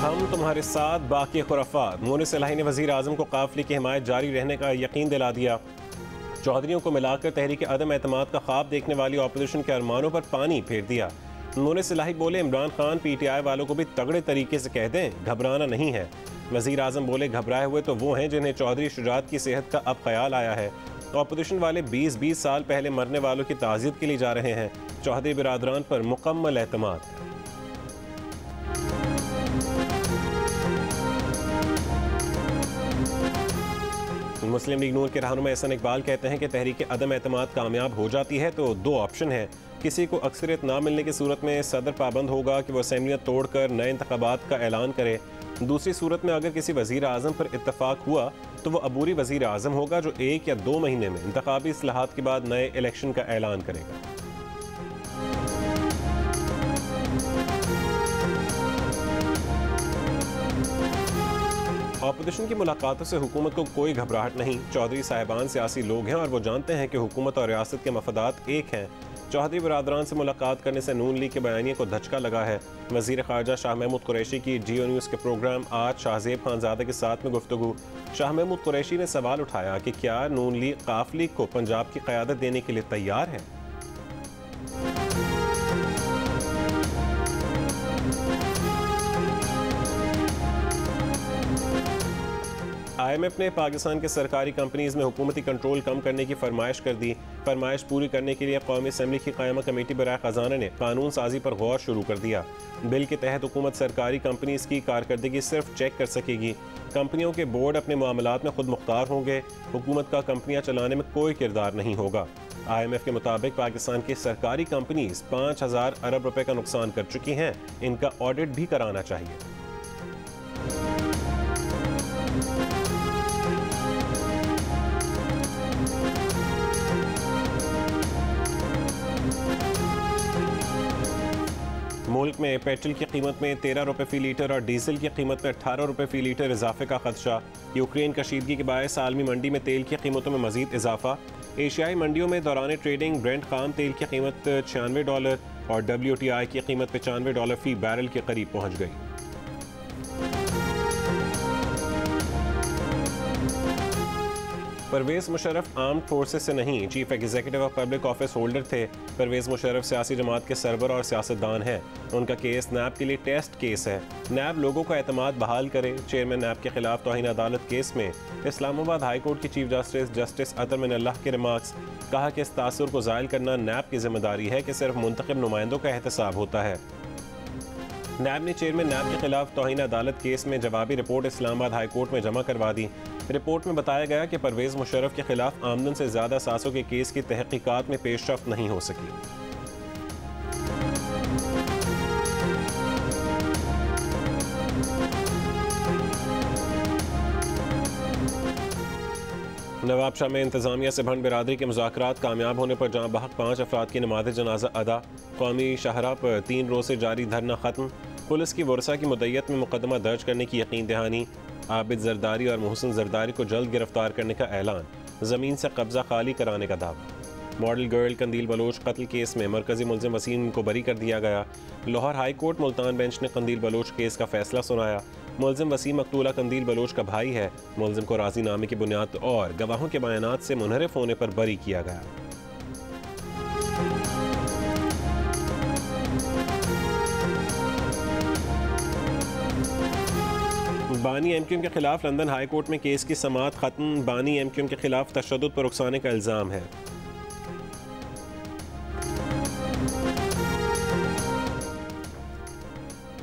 हम तुम्हारे साथ बाकी खुराफात। मोनिस इलाही ने वज़ीर आज़म को काफिले की हिमायत जारी रहने का यकीन दिला दिया। चौधरियों को मिलाकर तहरीक अदम एतमाद का ख्वाब देखने वाली अपोजिशन के अरमानों पर पानी फेर दिया। मोनिस इलाही बोले, इमरान खान PTI वालों को भी तगड़े तरीके से कह दें, घबराना नहीं है। वज़ीर आज़म बोले, घबराए हुए तो वो हैं जिन्हें चौधरी शुजात की सेहत का अब ख्याल आया है। अपोजिशन वाले 20-20 साल पहले मरने वालों की ताज़ियत के लिए जा रहे हैं। चौधरी बिरादरान पर मुकम्मल एतमाद है। मुस्लिम लीग नून के रहनुमा एहसन इकबाल कहते हैं कि तहरीक अदम एतमाद कामयाब हो जाती है तो दो ऑप्शन है। किसी को अक्सरियत ना मिलने की सूरत में सदर पाबंद होगा कि वह असेंबलियाँ तोड़कर नए इंतखाबात का ऐलान करे। दूसरी सूरत में अगर किसी वज़ीर आज़म पर इत्तफाक हुआ तो वह अबूरी वज़ीर आज़म होगा जो 1 या 2 महीने में इंतखाबी इस्लाहात के बाद नए इलेक्शन का ऐलान करेगा। अपोजिशन की मुलाकातों से हुकूमत को कोई घबराहट नहीं। चौधरी साहिबान सियासी लोग हैं और वो जानते हैं कि हुकूमत और रियासत के मफादात एक हैं। चौधरी बिरादरान से मुलाकात करने से नून लीग के बयानिए को धचका लगा है। वज़ीर ख़ारजा शाह महमूद कुरैशी की जियो न्यूज़ के प्रोग्राम आज शाहज़ेब खानज़ादा के साथ में गुफ्तगू। शाह महमूद कुरैशी ने सवाल उठाया कि क्या नून लीग काफ लीग को पंजाब की क़यादत देने के लिए तैयार है। IMF ने पाकिस्तान के सरकारी कंपनीज़ में हुकूमती कंट्रोल कम करने की फरमाइश कर दी। फरमाइश पूरी करने के लिए कौमी असम्बली की क़ायमा कमेटी बराए ख़जाना ने कानून साजी पर गौर शुरू कर दिया। बिल के तहत हुकूमत सरकारी कंपनीज़ की कारकर्दगी सिर्फ चेक कर सकेगी। कंपनियों के बोर्ड अपने मामलात में खुद मुख्तार होंगे। हुकूमत का कंपनियाँ चलाने में कोई किरदार नहीं होगा। IMF के मुताबिक पाकिस्तान की सरकारी कंपनीज़ 5000 अरब रुपए का नुकसान कर चुकी हैं। इनका ऑडिट भी कराना चाहिए। मुल्क में पेट्रोल की कीमत में 13 रुपये फ़ी लीटर और डीजल की कीमत में 18 रुपये फ़ी लीटर इजाफे का खदशा। यूक्रेन कशीदगी के बायस आलमी मंडी में तेल की कीमतों में मजीद इजाफा। एशियाई मंडियों में दौरान ट्रेडिंग ब्रेंट खाम तेल की कीमत $96 और WTI की कीमत $95 फ़ी बैरल के करीब पहुँच गई। परवेज़ मुशर्रफ आर्म्ड फोर्सेस से नहीं, chief executive of public office holder थे। परवेज़ मुशर्रफ सियासी जमात के सरबर और सियासतदान हैं। उनका केस नैब के लिए टेस्ट केस है। नैब लोगों का एतमाद बहाल करे। चेयरमैन नैब के खिलाफ तौहीन अदालत केस में इस्लामाबाद हाई कोर्ट की चीफ जस्टिस अतर मिनल्लाह के रिमार्क्स। कहा कि इस तासुर को ज़ायल करना नैब की जिम्मेदारी है कि सिर्फ मुंतखब नुमाइंदों का एहतसाब होता है। नैब ने चेयरमैन नैब के खिलाफ तौहीन अदालत केस में जवाबी रिपोर्ट इस्लामाबाद हाई कोर्ट में जमा करवा दी। रिपोर्ट में बताया गया कि परवेज़ मुशर्रफ के खिलाफ आमदन से ज़्यादा सासों के केस की तहकीकात में पेशरफ्त नहीं हो सकी। नवाबशाह में इंतजामिया से भंड बिरादरी के मुज़ाकरात कामयाब होने पर जहाँ बहक 5 अफराद की नमाज़ जनाजा अदा। कौमी शाहरा पर 3 रोज़ से जारी धरना ख़त्म। पुलिस की वर्षा की मुद्दत में मुकदमा दर्ज करने की यकीन दहानी। आबिद जरदारी और मोहसिन जरदारी को जल्द गिरफ्तार करने का ऐलान। ज़मीन से कब्जा खाली कराने का दावा। मॉडल गर्ल कंदील बलोच कत्ल केस में मरकजी मुलजिम वसीम को बरी कर दिया गया। Lahore high court Multan bench ने कंदील बलोच केस का फैसला सुनाया। मुलजिम वसीम मकतूला कंदील बलोच का भाई है। मुलजिम को राजीनामे की बुनियाद और गवाहों के बयानात से मुनहरिफ होने पर बरी किया गया। बानी MQM के खिलाफ लंदन हाई कोर्ट में केस की समाअत खत्म। बानी MQM के खिलाफ तशद्दुद पर उकसाने का इल्ज़ाम है।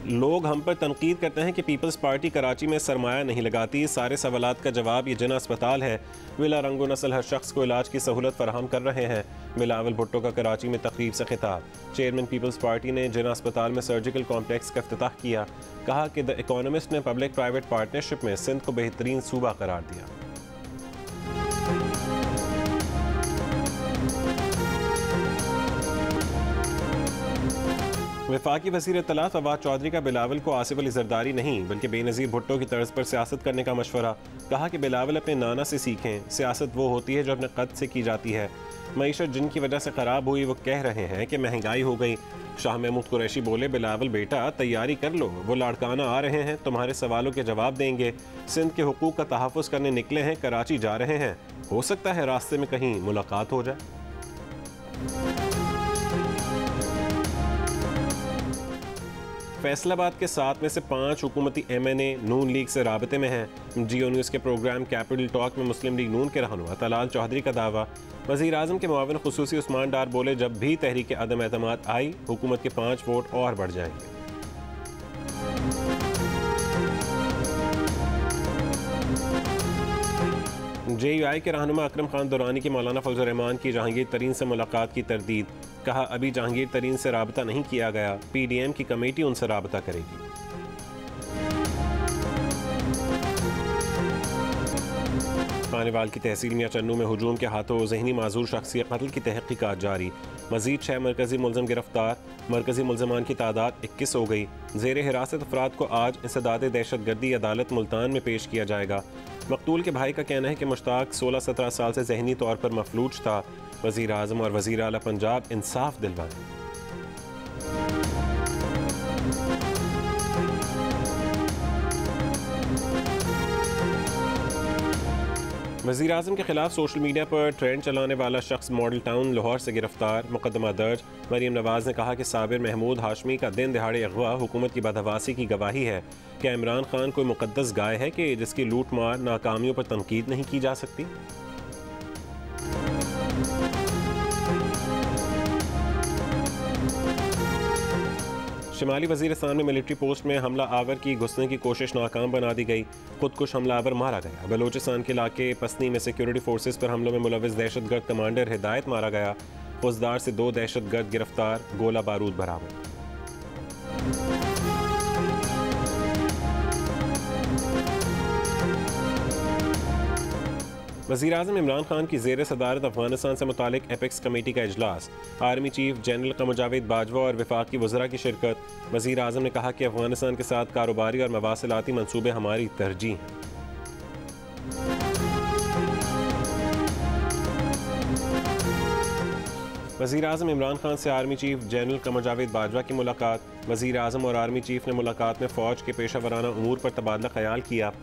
लोग हम पर तनकीद करते हैं कि पीपल्स पार्टी कराची में सरमाया नहीं लगाती। सारे सवालात का जवाब ये जिना अस्पताल है। विला रंगो नस्ल हर शख्स को इलाज की सहूलत फराहम कर रहे हैं। बिलावल भुट्टो का कराची में तकरीब से खिताब। चेयरमैन पीपल्स पार्टी ने जिना अस्पताल में सर्जिकल कॉम्प्लेक्स का इफ्तिताह किया। कहा कि द इकोनॉमिस्ट ने पब्लिक प्राइवेट पार्टनरशिप में सिंध को बेहतरीन सूबा करार दिया। वफाकी वज़ीर इत्तलात फवाद चौधरी का बिलावल को आसिफ अली जरदारी नहीं बल्कि बेनज़ीर भुट्टो की तर्ज पर सियासत करने का मशवरा। कहा कि बिलावल अपने नाना से सीखें। सियासत वो होती है जो अपने कद से की जाती है। मईशत जिनकी वजह से ख़राब हुई वो कह रहे हैं कि महंगाई हो गई। शाह महमूद कुरैशी बोले, बिलावल बेटा तैयारी कर लो, वो लाड़काना आ रहे हैं, तुम्हारे सवालों के जवाब देंगे। सिंध के हुकूक का तहफ़्फ़ुज़ करने निकले हैं, कराची जा रहे हैं, हो सकता है रास्ते में कहीं मुलाकात हो जाए। फैसलाबाद के 7 में से 5 हुकूमती MNA नून लीग से राबते में हैं। जियो न्यूज़ के प्रोग्राम कैपिटल टॉक में मुस्लिम लीग नून के रहनुमा तलाल चौधरी का दावा। वज़ीर आज़म के मुआविन खुसूसी उस्मान डार बोले, जब भी तहरीक अदम एतमाद आई, हुकूमत के 5 वोट और बढ़ जाएंगे। JUI के रहनुमा अकरम खान दुरानी की मौलाना फजल रहमान की जहांगीर तरीन से मुलाकात की तरदीद। कहा, अभी जहांगीर तरीन से राबता नहीं किया गया, PDM की कमेटी उनसे राबता करेगी। खानेवाल की तहसील मियां चन्नू में हुजूम के हाथों जहनी माजूर शख्स के कत्ल की तहकीकात जारी। मजीद 6 मरकजी मुलजम गिरफ्तार, मरकजी मुलजमान की तादाद 21 हो गई। जेर हिरासत अफराद को आज इंसदाद दहशतगर्दी अदालत मुल्तान में पेश किया जाएगा। मकतूल के भाई का कहना है कि मुश्ताक 16-17 साल से जहनी तौर पर मफलूज था। वज़ीर आज़म और वज़ीर आला पंजाब इंसाफ दिलवाएं। वज़ीर आज़म के खिलाफ सोशल मीडिया पर ट्रेंड चलाने वाला शख्स मॉडल टाउन लाहौर से गिरफ्तार, मुकदमा दर्ज। मरीम नवाज ने कहा कि साबिर महमूद हाशमी का दिन दिहाड़े अगवा हुकूमत की बदहवासी की गवाही है। क्या इमरान खान कोई मुकद्दस गाय है कि जिसकी लूट मार नाकामियों पर तनकीद नहीं की जा सकती? शिमाली वज़ीरिस्तान में मिलिट्री पोस्ट में हमला आवर की घुसने की कोशिश नाकाम बना दी गई। खुदकुश हमला आवर मारा गया। बलोचिस्तान के इलाके पसनी में सिक्योरिटी फोर्सेस पर हमलों में मुलविस दहशतगर्द कमांडर हिदायत मारा गया। फौजदार से 2 दहशतगर्द गिरफ्तार, गोला बारूद बरामद। वज़ीर आज़म इमरान खान की ज़ेर सदारत अफगानिस्तान से मुतालिक एपेक्स कमेटी का इजलास। आर्मी चीफ जनरल क़मर जावेद बाजवा और वफाकी वज़रा की शिरकत। वज़ीर आज़म ने कहा कि अफगानिस्तान के साथ कारोबारी और मवासिलाती मनसूबे हमारी तरजीह हैं। वज़ीर आज़म इमरान खान से आर्मी चीफ जनरल क़मर जावेद बाजवा की मुलाकात। वज़ीर आज़म और आर्मी चीफ ने मुलाकात में फ़ौज के पेशा वराना उमूर पर तबादला ख्याल किया।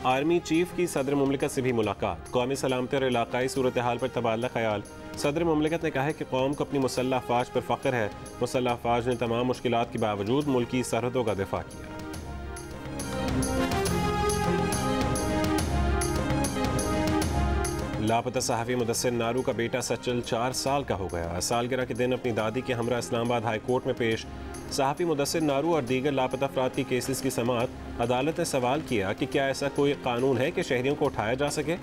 आर्मी चीफ की सदर मुमलिकत से भी मुलाकात। कौमी सलामती और इलाकाई सूरत हाल पर तबादला ख्याल। सदर मुमलिकत ने कहा है कि कौम को अपनी मुसल्लह अफवाज पर फ़ख्र है। मुसल्लह अफवाज ने तमाम मुश्किलात के बावजूद मुल्की सरहदों का दिफा किया। लापता सहाफ़ी मुदस्सिर नारू का बेटा सचल 4 साल का हो गया। सालगिरह के दिन अपनी दादी के हमरा इस्लामाबाद हाई कोर्ट में पेश। सहाफ़ी मुदस्सिर नारू और दीगर लापता अफराद की केसेस की समाअत। अदालत ने सवाल किया कि क्या ऐसा कोई कानून है कि शहरियों को उठाया जा सके?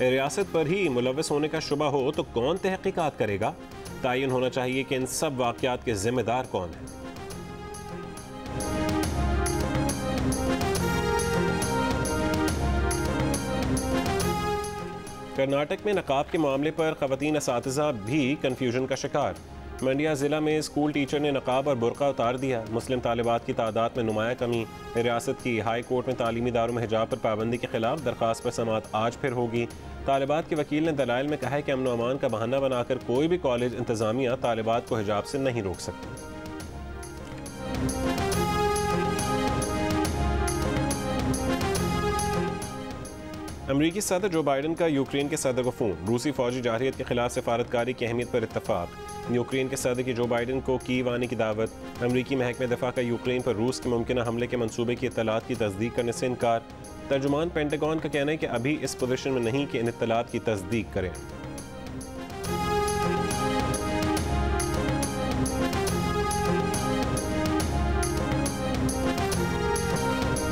रियासत पर ही मुलव्वस होने का शुबा हो तो कौन तहकीकात करेगा? तयन होना चाहिए कि इन सब वाक़यात के ज़िम्मेदार कौन हैं। कर्नाटक में नकाब के मामले पर ख़वातीन असातिज़ा भी कन्फ्यूजन का शिकार। मंडिया ज़िला में स्कूल टीचर ने नकाब और बुर्का उतार दिया। मुस्लिम तालिबात की तादाद में नुमाया कमी। रियासत की हाई कोर्ट में तालीमी इदारों में हिजाब पर पाबंदी के खिलाफ दरख्वास्त पर समाअत आज फिर होगी। तालिबात के वकील ने दलाइल में कहा है कि अमन व अमान का बहाना बनाकर कोई भी कॉलेज इंतज़ामिया तालिबात को हिजाब से नहीं रोक सकती। अमरीकी सदर जो बाइडन का यूक्रेन के सदर को फ़ोन। रूसी फौजी जारहियत के खिलाफ सफारतकारी की अहमियत पर इत्तफाक। यूक्रेन के सदर की जो बाइडन को कीव आने की दावत। अमरीकी महकमे दफा का यूक्रेन पर रूस के मुमकिन हमले के मंसूबे की इत्तलात की तस्दीक करने से इनकार। तर्जुमान पेंटागन का कहना है कि अभी इस पोजीशन में नहीं कि इन इत्तलात की तस्दीक करें।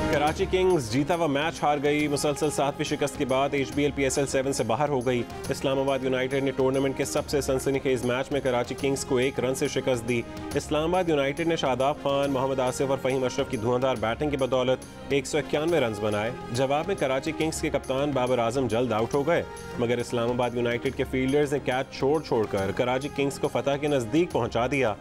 कराची किंग्स जीता हुआ मैच हार गई। मुसलसल 7वीं शिकस्त के बाद HBL PSL 7 से बाहर हो गई। इस्लामाबाद यूनाइटेड ने टूर्नामेंट के सबसे सनसनीखेज मैच में कराची किंग्स को 1 रन से शिकस्त दी। इस्लामाबाद यूनाइटेड ने शादाब खान, मोहम्मद आसिफ और फ़हीम अशरफ की धुआंधार बैटिंग की बदौलत 191 रन बनाए। जवाब में कराची किंग्स के कप्तान बाबर आजम जल्द आउट हो गए, मगर इस्लामाबाद यूनाइटेड के फील्डर्स ने कैच छोड़कर कराची किंग्स को फतह के नज़दीक पहुँचा दिया।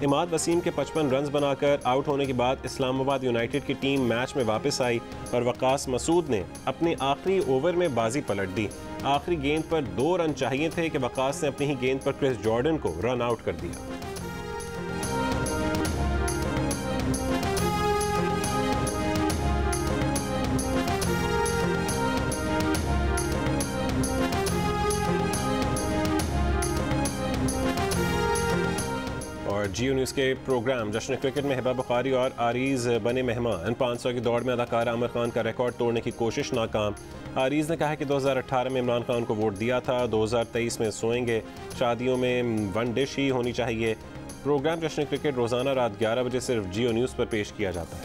इमाद वसीम के 55 रन बनाकर आउट होने के बाद इस्लामाबाद यूनाइटेड की टीम मैच में वापस आई और वकास मसूद ने अपने आखिरी ओवर में बाजी पलट दी। आखिरी गेंद पर 2 रन चाहिए थे कि वकास ने अपनी ही गेंद पर क्रिस जॉर्डन को रन आउट कर दिया। और जियो न्यूज़ के प्रोग्राम जश्न क्रिकेट में हिबा बुखारी और आरीज बने मेहमान। 500 की दौड़ में अदाकार आमिर खान का रिकॉर्ड तोड़ने की कोशिश नाकाम। आरीज ने कहा कि 2018 में इमरान खान को वोट दिया था, 2023 में सोएंगे, शादियों में वन डिश ही होनी चाहिए। प्रोग्राम जश्न क्रिकेट रोज़ाना रात 11 बजे सिर्फ जियो न्यूज़ पर पेश किया जाता है।